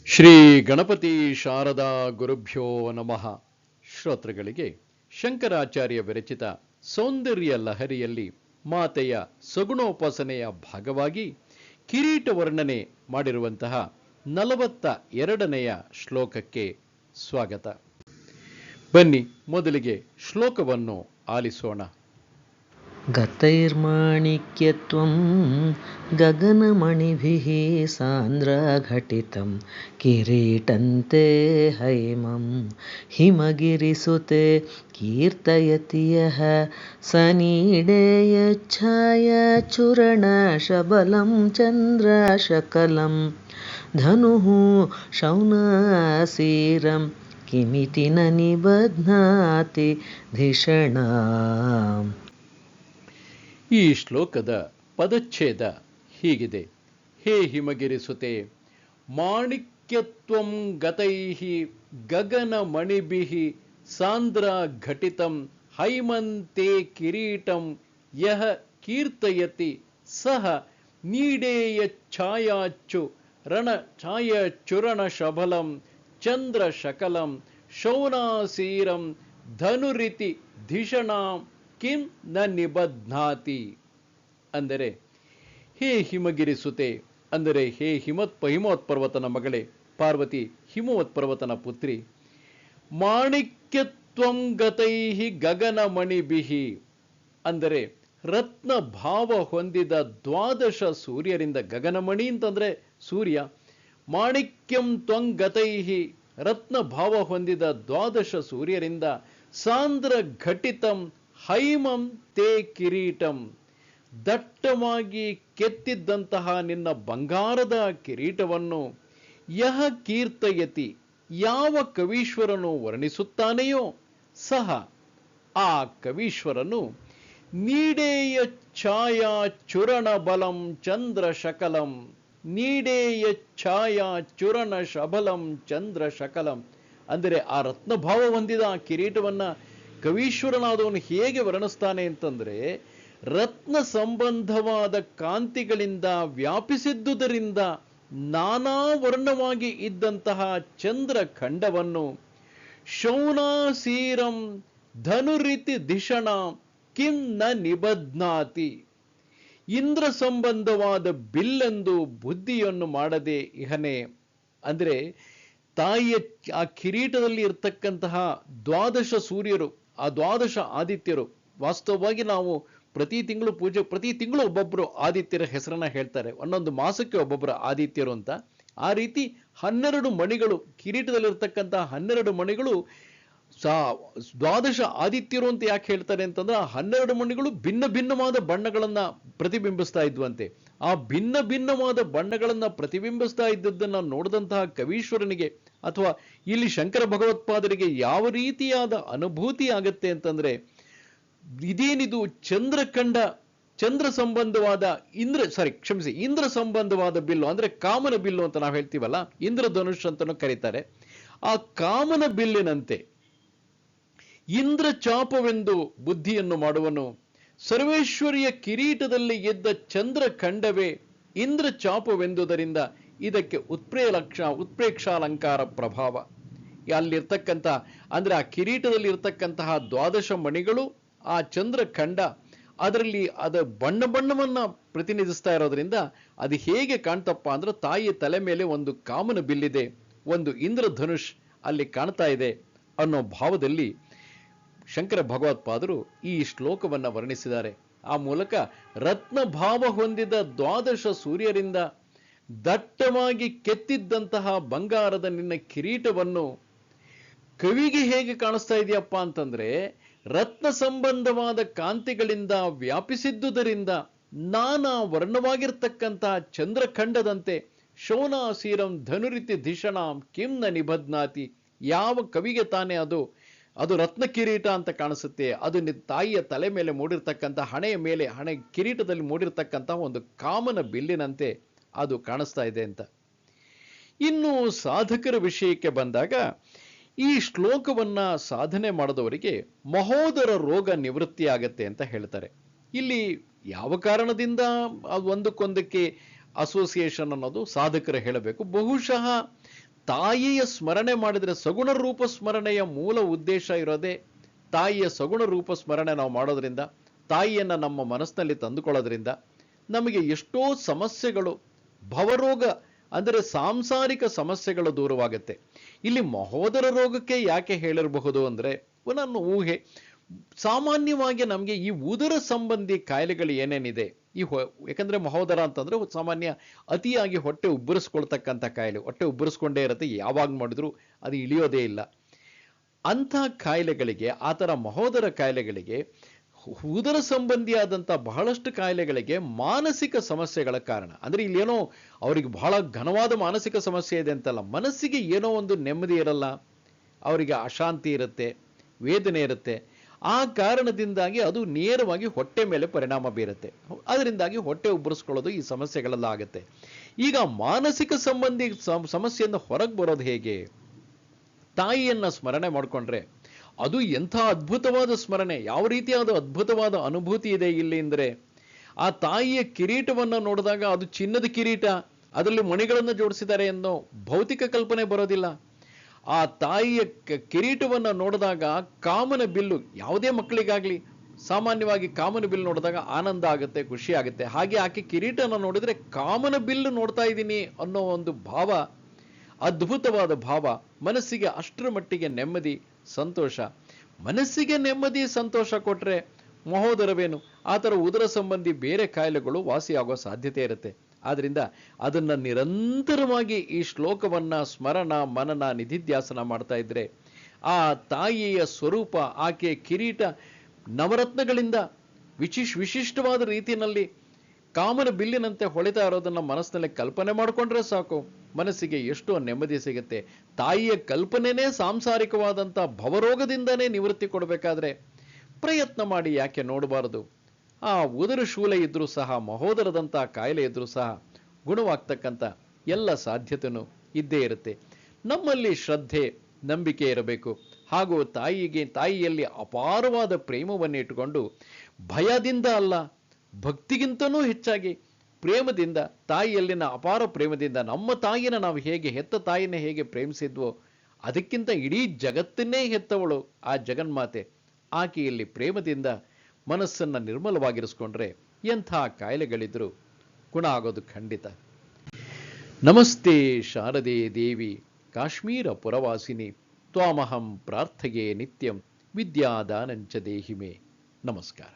ಶ್ರೀ ಗಣಪತಿ ಶಾರದಾ ಗುರುಭ್ಯೋ ನಮಃ. ಶ್ರೋತೃಗಳಿಗೆ ಶಂಕರಾಚಾರ್ಯ ವಿರಚಿತ ಸೌಂದರ್ಯ ಲಹರಿಯಲ್ಲಿ ಮಾತೆಯ ಸಗುಣೋಪಾಸನೆಯ ಭಾಗವಾಗಿ ಕಿರೀಟ ವರ್ಣನೆ ಮಾಡಿರುವಂತಹ 42ನೆಯ ಶ್ಲೋಕಕ್ಕೆ ಸ್ವಾಗತ. ಬನ್ನಿ ಮೊದಲಿಗೆ ಶ್ಲೋಕವನ್ನು ಆಲಿಸೋಣ. ಗತೈರ್ಮಾಣಿಕ್ಯತ್ವಂ ಗಗನಮಣಿಭಿಃ ಸಾಂದ್ರಘಟಿತಂ ಕಿರೀಟಂತೆ ಹೈಮಂ ಹಿಮಗಿರಿಸುತೆ ಕೀರ್ತಯತಿ ಯಃ ಸನೀಡೇಯಚ್ಛಾಯಾಚೂರ್ಣಶಬಲಂ ಚಂದ್ರಶಕಲಂ ಧನುಃ ಶೌನಶೀರಂ ಕಿಮಿತಿ ನ ನಿಬಧ್ನಾತಿ ಧಿಷಣಾಂ. ಈ ಶ್ಲೋಕದ ಪದಚ್ಛೇದ ಹೀಗಿದೆ. ಹೇ ಹಿಮಗಿರಿಸುತೆ, ಮಾಣಿಕ್ಯತ್ವಂ ಗತೈಃ ಗಗನಮಣಿಭಿಃ ಸಾಂದ್ರ ಘಟಿತಂ ಹೈಮಂತೆ ಕಿರೀಟಂ ಯಃ ಕೀರ್ತಯತಿ ಸಹ ನೀಡೇಯಚ್ಛಾಯಾಚ್ಚು ರಣಛಾಯಚೂರ್ಣಶಬಲಂ ಚಂದ್ರಶಕಲಂ ಶೌನಾಸೀರಂ ಧನುರಿತಿ ಧಿಷಣಾಂ ಕಿಂ ನ ನಿಬಧ್ನಾತಿ. ಅಂದರೆ ಹೇ ಹಿಮಗಿರಿಸುತೆ, ಅಂದರೆ ಹೇ ಹಿಮವತ್ಪರ್ವತನ ಮಗಳೇ ಪಾರ್ವತಿ, ಹಿಮವತ್ಪರ್ವತನ ಪುತ್ರಿ. ಮಾಣಿಕ್ಯತ್ವಂ ಗತೈಃ ಗಗನಮಣಿಭಿಃ, ಅಂದರೆ ರತ್ನ ಭಾವ ಹೊಂದಿದ 12 ಸೂರ್ಯರಿಂದ. ಗಗನಮಣಿ ಅಂತಂದ್ರೆ ಸೂರ್ಯ. ಮಾಣಿಕ್ಯಂ ತ್ವಂ ಗತೈಃ, ರತ್ನ ಭಾವ ಹೊಂದಿದ 12 ಸೂರ್ಯರಿಂದ. ಸಾಂದ್ರ ಘಟಿತಂ ಹೈಮಂ ತೇ ಕಿರೀಟಂ, ದಟ್ಟವಾಗಿ ಕೆತ್ತಿದ್ದಂತಹ ನಿನ್ನ ಬಂಗಾರದ ಕಿರೀಟವನ್ನು. ಯಹ ಕೀರ್ತಯತಿ, ಯಾವ ಕವೀಶ್ವರನು ವರ್ಣಿಸುತ್ತಾನೆಯೋ, ಸಹ ಆ ಕವೀಶ್ವರನು. ನೀಡೇಯ ಛಾಯಾ ಚೂರ್ಣ ಬಲಂ ಚಂದ್ರಶಕಲಂ, ನೀಡೇಯ ಛಾಯಾ ಚೂರ್ಣ ಶಬಲಂ ಚಂದ್ರಶಕಲಂ, ಅಂದರೆ ಆ ರತ್ನಭಾವ ಹೊಂದಿದ ಆ ಕಿರೀಟವನ್ನ ಕವೀಶ್ವರನಾದವನು ಹೇಗೆ ವರ್ಣಿಸ್ತಾನೆ ಅಂತಂದ್ರೆ, ರತ್ನ ಸಂಬಂಧವಾದ ಕಾಂತಿಗಳಿಂದ ವ್ಯಾಪಿಸಿದ್ದುದರಿಂದ ನಾನಾ ವರ್ಣವಾಗಿ ಇದ್ದಂತಹ ಚಂದ್ರಖಂಡವನ್ನು. ಶೌನಾಸೀರಂ ಧನುರಿತಿ ಧಿಷಣ ಕಿಂ ನ ನಿಬಧ್ನಾತಿ, ಇಂದ್ರ ಸಂಬಂಧವಾದ ಬಿಲ್ಲೆಂದು ಬುದ್ಧಿಯನ್ನು ಮಾಡದೆ ಇಹನೆ. ಅಂದರೆ ತಾಯಿಯ ಆ ಕಿರೀಟದಲ್ಲಿ ಇರ್ತಕ್ಕಂತಹ 12 ಸೂರ್ಯರು, ಆ 12 ಆದಿತ್ಯರು. ವಾಸ್ತವವಾಗಿ ನಾವು ಪ್ರತಿ ತಿಂಗಳು ಒಬ್ಬೊಬ್ಬರು ಆದಿತ್ಯರ ಹೆಸರನ್ನ ಹೇಳ್ತಾರೆ. ಒಂದೊಂದು ಮಾಸಕ್ಕೆ ಒಬ್ಬೊಬ್ಬರು ಆದಿತ್ಯರು ಅಂತ. ಆ ರೀತಿ 12 ಮಣಿಗಳು, ಕಿರೀಟದಲ್ಲಿರ್ತಕ್ಕಂತಹ 12 ಮಣಿಗಳು 12 ಆದಿತ್ಯರು ಅಂತ ಯಾಕೆ ಹೇಳ್ತಾರೆ ಅಂತಂದ್ರೆ, ಆ 12 ಮಣಿಗಳು ಭಿನ್ನ ಭಿನ್ನವಾದ ಬಣ್ಣಗಳನ್ನ ಪ್ರತಿಬಿಂಬಿಸ್ತಾ ಇದ್ವಂತೆ. ಆ ಭಿನ್ನ ಭಿನ್ನವಾದ ಬಣ್ಣಗಳನ್ನ ಪ್ರತಿಬಿಂಬಿಸ್ತಾ ಇದ್ದದ್ದನ್ನ ನೋಡಿದಂತಹ ಕವೀಶ್ವರನಿಗೆ ಅಥವಾ ಇಲ್ಲಿ ಶಂಕರ ಭಗವತ್ಪಾದರಿಗೆ ಯಾವ ರೀತಿಯಾದ ಅನುಭೂತಿ ಆಗತ್ತೆ ಅಂತಂದ್ರೆ, ಇದೇನಿದು ಚಂದ್ರಖಂಡ, ಚಂದ್ರ ಸಂಬಂಧವಾದ ಇಂದ್ರ ಸಂಬಂಧವಾದ ಬಿಲ್ಲು, ಅಂದ್ರೆ ಕಾಮನ ಬಿಲ್ಲು ಅಂತ ನಾವು ಹೇಳ್ತೀವಲ್ಲ, ಇಂದ್ರಧನುಷ್ ಅಂತಾನು ಕರೀತಾರೆ. ಆ ಕಾಮನ ಬಿಲ್ಲಿನಂತೆ ಇಂದ್ರ ಚಾಪವೆಂದು ಬುದ್ಧಿಯನ್ನು ಮಾಡುವನು. ಸರ್ವೇಶ್ವರಿಯ ಕಿರೀಟದಲ್ಲಿ ಎದ್ದ ಚಂದ್ರಖಂಡವೇ ಇಂದ್ರ ಚಾಪವೆಂದುದರಿಂದ ಇದಕ್ಕೆ ಉತ್ಪ್ರೇಕ್ಷಾಲಂಕಾರ ಪ್ರಭಾವ. ಅಲ್ಲಿರ್ತಕ್ಕಂಥ ಅಂದ್ರೆ ಆ ಕಿರೀಟದಲ್ಲಿ ಇರ್ತಕ್ಕಂತಹ 12 ಮಣಿಗಳು, ಆ ಚಂದ್ರಖಂಡ, ಅದರಲ್ಲಿ ಅದ ಬಣ್ಣವನ್ನ ಪ್ರತಿನಿಧಿಸ್ತಾ ಇರೋದ್ರಿಂದ ಅದು ಹೇಗೆ ಕಾಣ್ತಪ್ಪ ಅಂದ್ರೆ, ತಾಯಿಯ ತಲೆ ಮೇಲೆ ಒಂದು ಕಾಮನ ಬಿಲ್ಲಿದೆ, ಒಂದು ಇಂದ್ರಧನುಷ್ ಅಲ್ಲಿ ಕಾಣ್ತಾ ಇದೆ ಅನ್ನೋ ಭಾವದಲ್ಲಿ ಶಂಕರ ಭಗವತ್ಪಾದರು ಈ ಶ್ಲೋಕವನ್ನ ವರ್ಣಿಸಿದ್ದಾರೆ. ಆ ಮೂಲಕ ರತ್ನ ಭಾವ ಹೊಂದಿದ 12 ಸೂರ್ಯರಿಂದ ದಟ್ಟವಾಗಿ ಕೆತ್ತಿದ್ದಂತಹ ಬಂಗಾರದ ನಿನ್ನ ಕಿರೀಟವನ್ನು ಕವಿಗೆ ಹೇಗೆ ಕಾಣಿಸ್ತಾ ಇದೆಯಪ್ಪ ಅಂತಂದ್ರೆ, ರತ್ನ ಸಂಬಂಧವಾದ ಕಾಂತಿಗಳಿಂದ ವ್ಯಾಪಿಸಿದ್ದುದರಿಂದ ನಾನಾ ವರ್ಣವಾಗಿರ್ತಕ್ಕಂತಹ ಚಂದ್ರಖಂಡದಂತೆ. ಶೌನಾಸೀರಂ ಧನುರಿತಿ ಧಿಷಣಾಂ ಕಿಂ ನ ನಿಬಧ್ನಾತಿ, ಯಾವ ಕವಿಗೆ ತಾನೇ ಅದು ರತ್ನ ಕಿರೀಟ ಅಂತ ಕಾಣಿಸುತ್ತೆ. ಅದು ತಾಯಿಯ ತಲೆ ಮೇಲೆ ಮೂಡಿರ್ತಕ್ಕಂಥ, ಹಣೆ ಕಿರೀಟದಲ್ಲಿ ಮೂಡಿರ್ತಕ್ಕಂಥ ಒಂದು ಕಾಮನ ಬಿಲ್ಲಿನಂತೆ ಅದು ಕಾಣಿಸ್ತಾ ಇದೆ ಅಂತ. ಇನ್ನು ಸಾಧಕರ ವಿಷಯಕ್ಕೆ ಬಂದಾಗ, ಈ ಶ್ಲೋಕವನ್ನ ಸಾಧನೆ ಮಾಡಿದವರಿಗೆ ಮಹೋದರ ರೋಗ ನಿವೃತ್ತಿ ಆಗತ್ತೆ ಅಂತ ಹೇಳ್ತಾರೆ. ಇಲ್ಲಿ ಯಾವ ಕಾರಣದಿಂದ ಒಂದಕ್ಕೊಂದಕ್ಕೆ ಅಸೋಸಿಯೇಷನ್ ಅನ್ನೋದು ಸಾಧಕರು ಹೇಳಬೇಕು. ಬಹುಶಃ ತಾಯಿಯ ಸ್ಮರಣೆ ಮಾಡಿದರೆ, ಸಗುಣ ರೂಪ ಸ್ಮರಣೆಯ ಮೂಲ ಉದ್ದೇಶ ಇರೋದೇ ತಾಯಿಯ ಸಗುಣ ರೂಪ ಸ್ಮರಣೆ ನಾವು ಮಾಡೋದ್ರಿಂದ, ತಾಯಿಯನ್ನ ನಮ್ಮ ಮನಸ್ಸಿನಲ್ಲಿ ತಂದುಕೊಳ್ಳೋದ್ರಿಂದ ನಮಗೆ ಎಷ್ಟೋ ಸಮಸ್ಯೆಗಳು, ಭವರೋಗ ಅಂದರೆ ಸಾಂಸಾರಿಕ ಸಮಸ್ಯೆಗಳು ದೂರವಾಗುತ್ತೆ. ಇಲ್ಲಿ ಮಹೋದರ ರೋಗಕ್ಕೆ ಯಾಕೆ ಹೇಳಿರಬಹುದು ಅಂದರೆ, ನನ್ನ ಊಹೆ, ಸಾಮಾನ್ಯವಾಗಿ ನಮಗೆ ಈ ಉದರ ಸಂಬಂಧಿ ಕಾಯಿಲೆಗಳು ಏನೇನಿದೆ, ಯಾಕಂದ್ರೆ ಮಹೋದರ ಅಂತಂದ್ರೆ ಸಾಮಾನ್ಯ ಅತಿಯಾಗಿ ಹೊಟ್ಟೆ ಉಬ್ಬರಿಸ್ಕೊಳ್ತಕ್ಕಂಥ ಕಾಯಿಲೆ, ಹೊಟ್ಟೆ ಉಬ್ಬರಿಸ್ಕೊಂಡೇ ಇರುತ್ತೆ, ಯಾವಾಗ ಮಾಡಿದ್ರು ಅದು ಇಳಿಯೋದೇ ಇಲ್ಲ. ಅಂಥ ಕಾಯಿಲೆಗಳಿಗೆ, ಆ ಥರ ಮಹೋದರ ಕಾಯಿಲೆಗಳಿಗೆ, ಉದರ ಸಂಬಂಧಿಯಾದಂಥ ಬಹಳಷ್ಟು ಕಾಯಿಲೆಗಳಿಗೆ ಮಾನಸಿಕ ಸಮಸ್ಯೆಗಳ ಕಾರಣ. ಅಂದ್ರೆ ಇಲ್ಲೇನೋ ಅವರಿಗೆ ಬಹಳ ಘನವಾದ ಮಾನಸಿಕ ಸಮಸ್ಯೆ ಇದೆ ಅಂತಲ್ಲ, ಮನಸ್ಸಿಗೆ ಏನೋ ಒಂದು ನೆಮ್ಮದಿ ಇರಲ್ಲ, ಅವರಿಗೆ ಅಶಾಂತಿ ಇರುತ್ತೆ, ವೇದನೆ ಇರುತ್ತೆ. ಆ ಕಾರಣದಿಂದಾಗಿ ಅದು ನೇರವಾಗಿ ಹೊಟ್ಟೆ ಮೇಲೆ ಪರಿಣಾಮ ಬೀರುತ್ತೆ. ಅದರಿಂದಾಗಿ ಹೊಟ್ಟೆ ಉಬ್ಬರಿಸ್ಕೊಳ್ಳೋದು ಈ ಸಮಸ್ಯೆಗಳೆಲ್ಲ ಆಗುತ್ತೆ. ಈಗ ಮಾನಸಿಕ ಸಂಬಂಧಿ ಸಮಸ್ಯೆಯಿಂದ ಹೊರಗೆ ಬರೋದು ಹೇಗೆ? ತಾಯಿಯನ್ನ ಸ್ಮರಣೆ ಮಾಡಿಕೊಂಡ್ರೆ ಅದು ಎಂಥ ಅದ್ಭುತವಾದ ಸ್ಮರಣೆ, ಯಾವ ರೀತಿಯಾದ ಅದ್ಭುತವಾದ ಅನುಭೂತಿ ಇದೆ ಇಲ್ಲಿ ಅಂದರೆ, ಆ ತಾಯಿಯ ಕಿರೀಟವನ್ನು ನೋಡಿದಾಗ ಅದು ಚಿನ್ನದ ಕಿರೀಟ, ಅದರಲ್ಲಿ ಮಣಿಗಳನ್ನು ಜೋಡಿಸಿದ್ದಾರೆ ಅನ್ನೋ ಭೌತಿಕ ಕಲ್ಪನೆ ಬರೋದಿಲ್ಲ. ಆ ತಾಯಿಯ ಕಿರೀಟವನ್ನು ನೋಡಿದಾಗ ಕಾಮನ ಬಿಲ್ಲು, ಯಾವುದೇ ಮಕ್ಕಳಿಗಾಗ್ಲಿ ಸಾಮಾನ್ಯವಾಗಿ ಕಾಮನ ಬಿಲ್ಲು ನೋಡಿದಾಗ ಆನಂದ ಆಗುತ್ತೆ, ಖುಷಿ ಆಗುತ್ತೆ. ಹಾಗೆ ಆಕೆ ಕಿರೀಟನ ನೋಡಿದ್ರೆ ಕಾಮನ ಬಿಲ್ಲು ನೋಡ್ತಾ ಇದ್ದೀನಿ ಅನ್ನೋ ಒಂದು ಭಾವ, ಅದ್ಭುತವಾದ ಭಾವ, ಮನಸ್ಸಿಗೆ ಅಷ್ಟರ ಮಟ್ಟಿಗೆ ನೆಮ್ಮದಿ, ಸಂತೋಷ. ಮನಸ್ಸಿಗೆ ನೆಮ್ಮದಿ, ಸಂತೋಷ ಕೊಟ್ರೆ ಮಹೋದರವೇನು, ಆ ಥರ ಉದರ ಸಂಬಂಧಿ ಬೇರೆ ಕಾಯಿಲೆಗಳು ವಾಸಿಯಾಗೋ ಸಾಧ್ಯತೆ ಇರುತ್ತೆ. ಆದ್ರಿಂದ ಅದನ್ನ ನಿರಂತರವಾಗಿ ಈ ಶ್ಲೋಕವನ್ನ ಸ್ಮರಣ, ಮನನ, ನಿಧಿಧ್ಯಾಸನ ಮಾಡ್ತಾ ಇದ್ರೆ ಆ ತಾಯಿಯ ಸ್ವರೂಪ, ಆಕೆಯ ಕಿರೀಟ ನವರತ್ನಗಳಿಂದ ವಿಶಿಷ್ಟವಾದ ರೀತಿಯಲ್ಲಿ ಕಾಮನ ಬಿಲ್ಲಿನಂತೆ ಹೊಳಿತಾ ಇರೋದನ್ನ ಮನಸ್ಸಿನಲ್ಲಿ ಕಲ್ಪನೆ ಮಾಡಿಕೊಂಡ್ರೆ ಸಾಕು, ಮನಸ್ಸಿಗೆ ಎಷ್ಟೋ ನೆಮ್ಮದಿ ಸಿಗುತ್ತೆ. ತಾಯಿಯ ಕಲ್ಪನೆನೇ ಸಾಂಸಾರಿಕವಾದಂಥ ಭವರೋಗದಿಂದನೇ ನಿವೃತ್ತಿ ಕೊಡಬೇಕಾದ್ರೆ ಪ್ರಯತ್ನ ಮಾಡಿ ಯಾಕೆ ನೋಡಬಾರದು? ಆ ಉದರ ಶೂಲ ಇದ್ರೂ ಸಹ, ಮಹೋದರದಂಥ ಕಾಯಿಲೆ ಇದ್ರೂ ಸಹ ಗುಣವಾಗ್ತಕ್ಕಂಥ ಎಲ್ಲ ಸಾಧ್ಯತೆಯೂ ಇದ್ದೇ ಇರುತ್ತೆ. ನಮ್ಮಲ್ಲಿ ಶ್ರದ್ಧೆ, ನಂಬಿಕೆ ಇರಬೇಕು. ಹಾಗೂ ತಾಯಿಯಲ್ಲಿ ಅಪಾರವಾದ ಪ್ರೇಮವನ್ನು ಇಟ್ಟುಕೊಂಡು, ಭಯದಿಂದ ಅಲ್ಲ, ಭಕ್ತಿಗಿಂತನೂ ಹೆಚ್ಚಾಗಿ ಪ್ರೇಮದಿಂದ, ತಾಯಿಯಲ್ಲಿನ ಅಪಾರ ಪ್ರೇಮದಿಂದ, ನಮ್ಮ ತಾಯಿನ ನಾವು ಹೇಗೆ, ಹೆತ್ತ ತಾಯಿನ ಹೇಗೆ ಪ್ರೇಮಿಸಿದ್ವೋ ಅದಕ್ಕಿಂತ ಇಡೀ ಜಗತ್ತನ್ನೇ ಹೆತ್ತವಳು ಆ ಜಗನ್ಮಾತೆ, ಆಕೆಯಲ್ಲಿ ಪ್ರೇಮದಿಂದ ಮನಸ್ಸನ್ನು ನಿರ್ಮಲವಾಗಿರಿಸ್ಕೊಂಡ್ರೆ ಎಂಥ ಕಾಯಿಲೆಗಳಿದ್ರು ಗುಣ ಆಗೋದು ಖಂಡಿತ. ನಮಸ್ತೆ ಶಾರದೆ ದೇವಿ ಕಾಶ್ಮೀರ ಪುರವಾಸಿನಿ, ತ್ವಾಮಹಂ ಪ್ರಾರ್ಥಯೇ ನಿತ್ಯಂ ವಿದ್ಯಾದಾನಂಚ ದೇಹಿಮೆ. ನಮಸ್ಕಾರ.